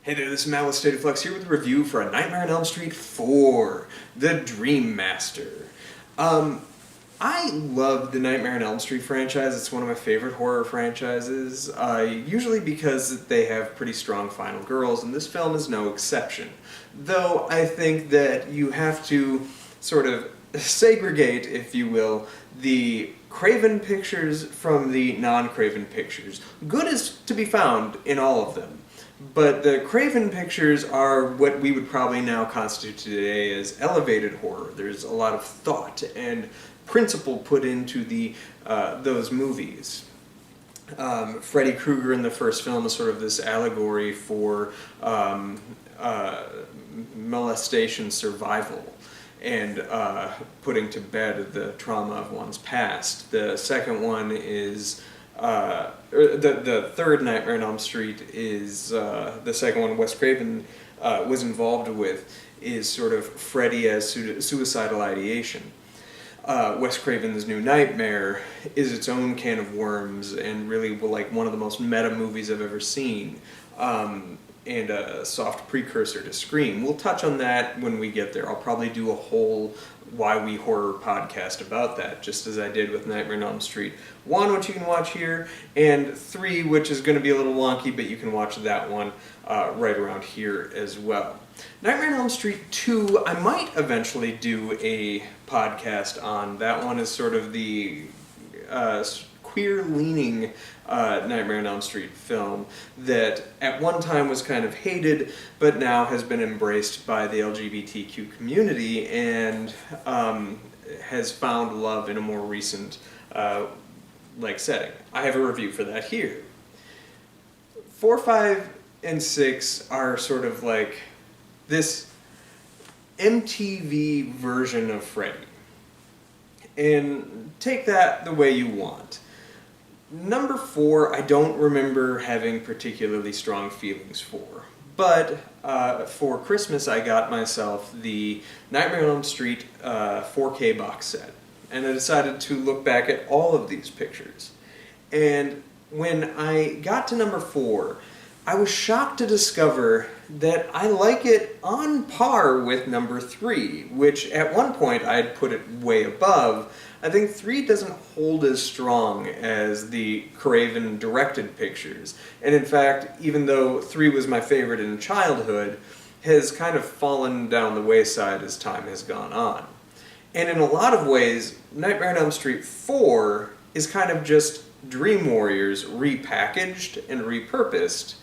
Hey there, this is Mele Flux here with a review for A Nightmare on Elm Street 4, The Dream Master. I love the Nightmare on Elm Street franchise. It's one of my favorite horror franchises, usually because they have pretty strong final girls, and this film is no exception. Though I think that you have to sort of segregate, if you will, the Craven pictures from the non-Craven pictures. Good is to be found in all of them. But the Craven pictures are what we would probably now constitute today as elevated horror. There's a lot of thought and principle put into those movies. Freddy Krueger in the first film is sort of this allegory for molestation survival and putting to bed the trauma of one's past. The second one is the third Nightmare on Elm Street is the second one Wes Craven was involved with, is sort of Freddy as suicidal ideation. Wes Craven's New Nightmare is its own can of worms and really like one of the most meta movies I've ever seen, and a soft precursor to Scream. We'll touch on that when we get there. I'll probably do a whole Why We Horror podcast about that, just as I did with Nightmare on Elm Street 1, which you can watch here, and 3, which is going to be a little wonky, but you can watch that one right around here as well. Nightmare on Elm Street 2, I might eventually do a podcast on. That one is sort of the queer-leaning Nightmare on Elm Street film that at one time was kind of hated, but now has been embraced by the LGBTQ community and has found love in a more recent setting. I have a review for that here. 4, 5, and 6 are sort of like this MTV version of Freddy. And take that the way you want. Number 4, I don't remember having particularly strong feelings for. But for Christmas, I got myself the Nightmare on Elm Street 4K box set. And I decided to look back at all of these pictures. And when I got to number 4, I was shocked to discover that I like it on par with number 3, which at one point I had put it way above. I think 3 doesn't hold as strong as the Craven directed pictures. And in fact, even though 3 was my favorite in childhood, has kind of fallen down the wayside as time has gone on. And in a lot of ways, Nightmare on Elm Street 4 is kind of just Dream Warriors repackaged and repurposed,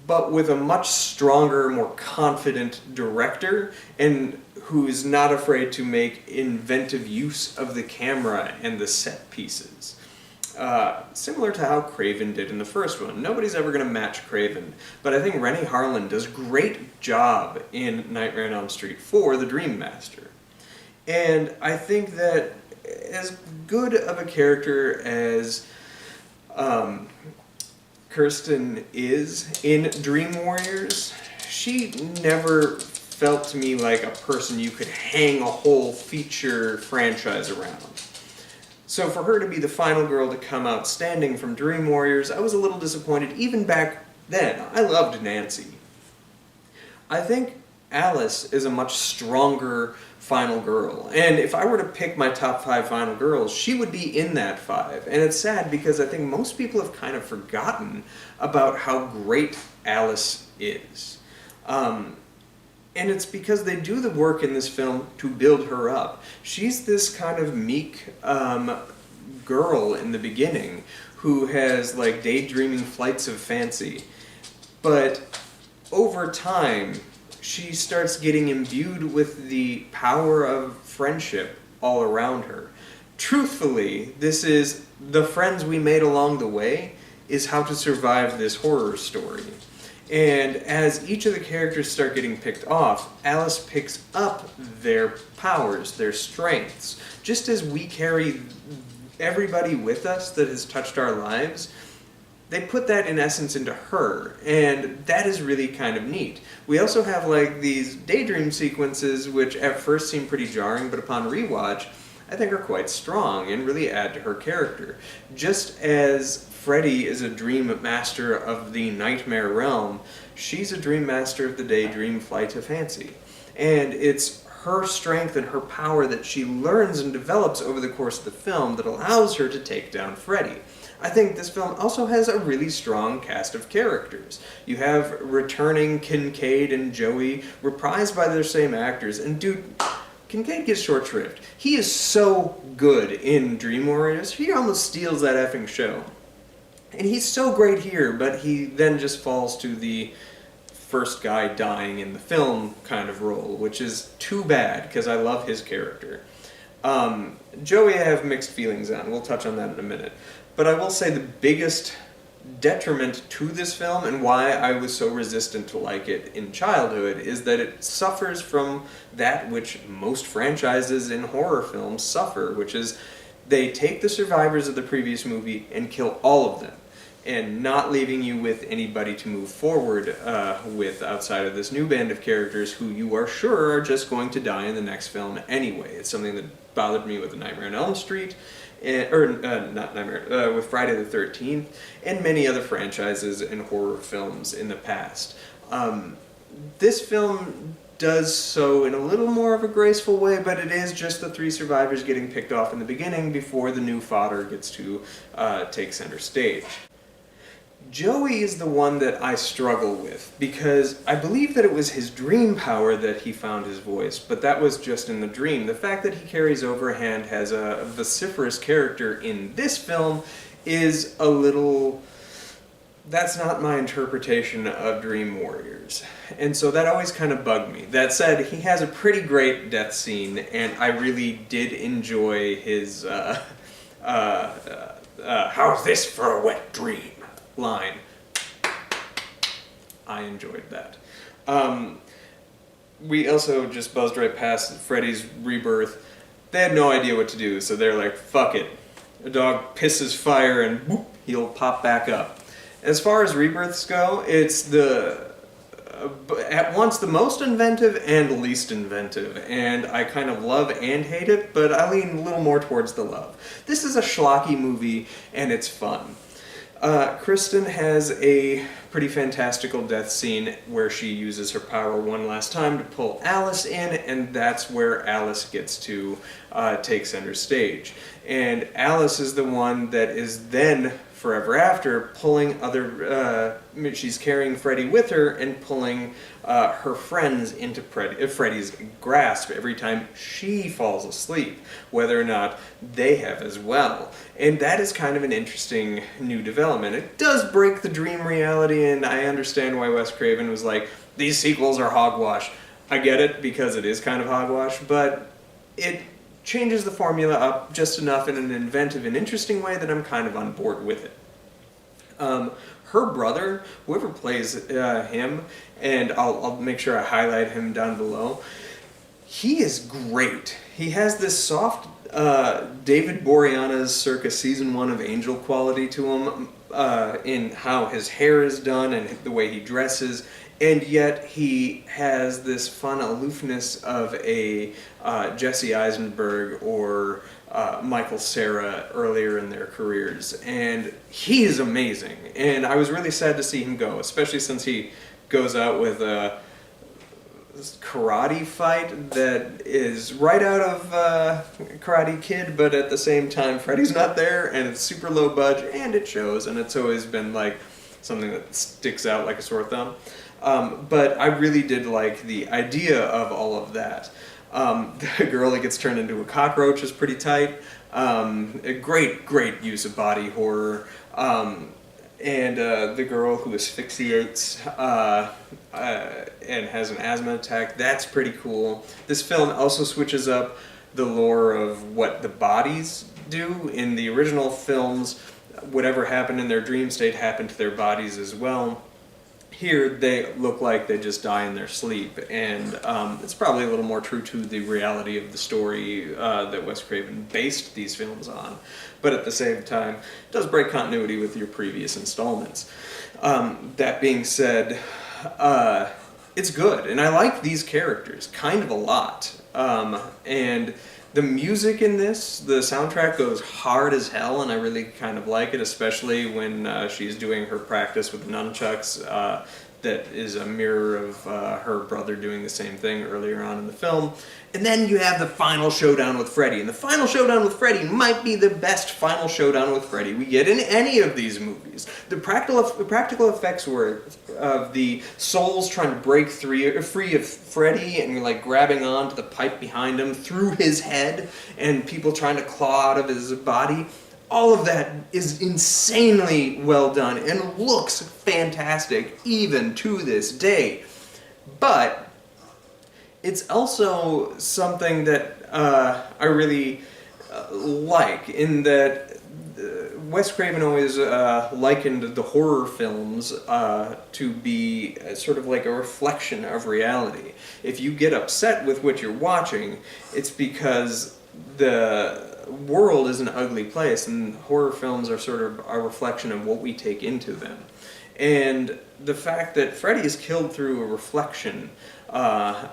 but with a much stronger, more confident director, and who's not afraid to make inventive use of the camera and the set pieces. Similar to how Craven did in the first one. Nobody's ever going to match Craven, but I think Renny Harlin does a great job in Nightmare on Elm Street 4, The Dream Master. And I think that as good of a character as Kirsten is in Dream Warriors, she never felt to me like a person you could hang a whole feature franchise around. So for her to be the final girl to come out standing from Dream Warriors, I was a little disappointed even back then. I loved Nancy. I think Alice is a much stronger final girl, and if I were to pick my top 5 final girls, she would be in that 5. And it's sad because I think most people have kind of forgotten about how great Alice is. And it's because they do the work in this film to build her up. She's this kind of meek girl in the beginning who has like daydreaming flights of fancy, but over time she starts getting imbued with the power of friendship all around her. Truthfully, this is the friends we made along the way is how to survive this horror story. And as each of the characters start getting picked off, Alice picks up their powers, their strengths. Just as we carry everybody with us that has touched our lives, they put that in essence into her, and that is really kind of neat. We also have like these daydream sequences which at first seem pretty jarring, but upon rewatch, I think are quite strong and really add to her character. Just as Freddy is a dream master of the nightmare realm, she's a dream master of the daydream flight of fancy. And it's her strength and her power that she learns and develops over the course of the film that allows her to take down Freddy. I think this film also has a really strong cast of characters. You have returning Kincaid and Joey, reprised by their same actors, and dude, Kincaid gets short shrift. He is so good in Dream Warriors, he almost steals that effing show. And he's so great here, but he then just falls to the first guy dying in the film kind of role, which is too bad, because I love his character. Joey I have mixed feelings on, we'll touch on that in a minute. But I will say the biggest detriment to this film, and why I was so resistant to like it in childhood, is that it suffers from that which most franchises in horror films suffer, which is they take the survivors of the previous movie and kill all of them, and not leaving you with anybody to move forward with outside of this new band of characters who you are sure are just going to die in the next film anyway. It's something that bothered me with The Nightmare on Elm Street, not Nightmare, with Friday the 13th, and many other franchises and horror films in the past. This film does so in a little more of a graceful way, but it is just the three survivors getting picked off in the beginning before the new fodder gets to take center stage. Joey is the one that I struggle with, because I believe that it was his dream power that he found his voice, but that was just in the dream. The fact that he carries over and has a vociferous character in this film is a little... That's not my interpretation of Dream Warriors. And so that always kind of bugged me. That said, he has a pretty great death scene, and I really did enjoy his, how's this for a wet dream? Line. I enjoyed that. We also just buzzed right past Freddy's rebirth. They had no idea what to do, so they're like, fuck it. A dog pisses fire and whoop, he'll pop back up. As far as rebirths go, it's the at once the most inventive and least inventive, and I kind of love and hate it, but I lean a little more towards the love. This is a schlocky movie, and it's fun. Kristen has a pretty fantastical death scene where she uses her power one last time to pull Alice in, and that's where Alice gets to take center stage. And Alice is the one that is then, forever after, pulling she's carrying Freddy with her and pulling her friends into Freddy's grasp every time she falls asleep, whether or not they have as well. And that is kind of an interesting new development. It does break the dream reality, and I understand why Wes Craven was like, these sequels are hogwash. I get it, because it is kind of hogwash, but it changes the formula up just enough in an inventive and interesting way that I'm kind of on board with it. Her brother, whoever plays him, and I'll make sure I highlight him down below, he is great. He has this soft David Boreanaz circa season 1 of Angel quality to him in how his hair is done and the way he dresses, and yet he has this fun aloofness of a Jesse Eisenberg or Michael Cera earlier in their careers, and he is amazing. And I was really sad to see him go, especially since he goes out with a karate fight that is right out of Karate Kid, but at the same time Freddy's not there, and it's super low budget, and it shows, and it's always been like something that sticks out like a sore thumb. But I really did like the idea of all of that. The girl that gets turned into a cockroach is pretty tight. A great use of body horror. And the girl who asphyxiates and has an asthma attack, that's pretty cool. This film also switches up the lore of what the bodies do. In the original films, whatever happened in their dream state happened to their bodies as well. Here, they look like they just die in their sleep, and it's probably a little more true to the reality of the story that Wes Craven based these films on. But at the same time, it does break continuity with your previous installments. That being said, it's good, and I like these characters kind of a lot. And The music in this, the soundtrack goes hard as hell, and I really kind of like it, especially when she's doing her practice with nunchucks. That is a mirror of her brother doing the same thing earlier on in the film. And then you have the final showdown with Freddy. And the final showdown with Freddy might be the best final showdown with Freddy we get in any of these movies. The practical effects were of the souls trying to break free of Freddy and like grabbing onto the pipe behind him through his head, and people trying to claw out of his body. All of that is insanely well done and looks fantastic even to this day. But it's also something that I really like, in that Wes Craven always likened the horror films to be sort of like a reflection of reality. If you get upset with what you're watching, it's because the world is an ugly place, and horror films are sort of a reflection of what we take into them. And the fact that Freddy is killed through a reflection by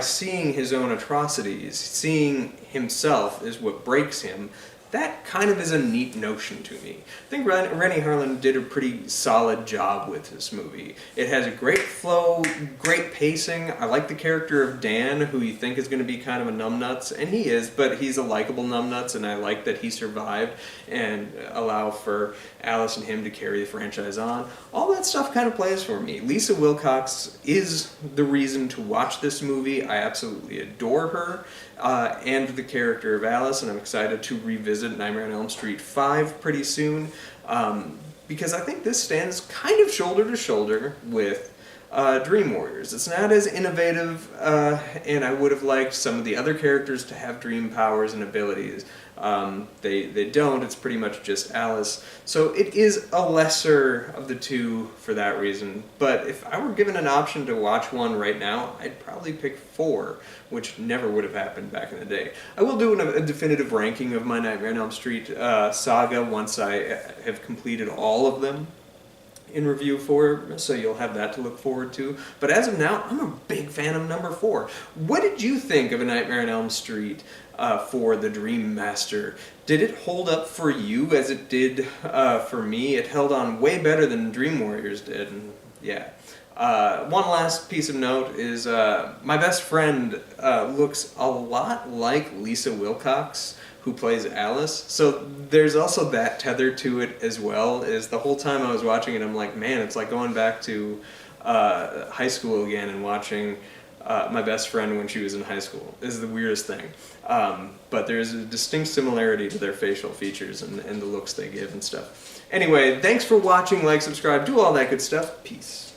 seeing his own atrocities, seeing himself is what breaks him, that kind of is a neat notion to me. I think Renny Harlin did a pretty solid job with this movie. It has a great flow, great pacing. I like the character of Dan, who you think is going to be kind of a numbnuts, and he is, but he's a likable numbnuts, and I like that he survived and allow for Alice and him to carry the franchise on. All that stuff kind of plays for me. Lisa Wilcox is the reason to watch this movie. I absolutely adore her. And the character of Alice, and I'm excited to revisit Nightmare on Elm Street 5 pretty soon, because I think this stands kind of shoulder to shoulder with Dream Warriors. It's not as innovative, and I would have liked some of the other characters to have dream powers and abilities. They don't, it's pretty much just Alice. So it is a lesser of the two for that reason. But if I were given an option to watch one right now, I'd probably pick 4, which never would have happened back in the day. I will do a definitive ranking of my Nightmare on Elm Street saga once I have completed all of them in review form, so you'll have that to look forward to. But as of now, I'm a big fan of number 4. What did you think of A Nightmare on Elm Street for the Dream Master? Did it hold up for you as it did for me? It held on way better than Dream Warriors did, and yeah. One last piece of note is my best friend looks a lot like Lisa Wilcox, who plays Alice. So there's also that tether to it as well. Is the whole time I was watching it, I'm like, man, it's like going back to high school again and watching my best friend when she was in high school. This is the weirdest thing. But there's a distinct similarity to their facial features and the looks they give and stuff. Anyway, thanks for watching, like, subscribe, do all that good stuff. Peace.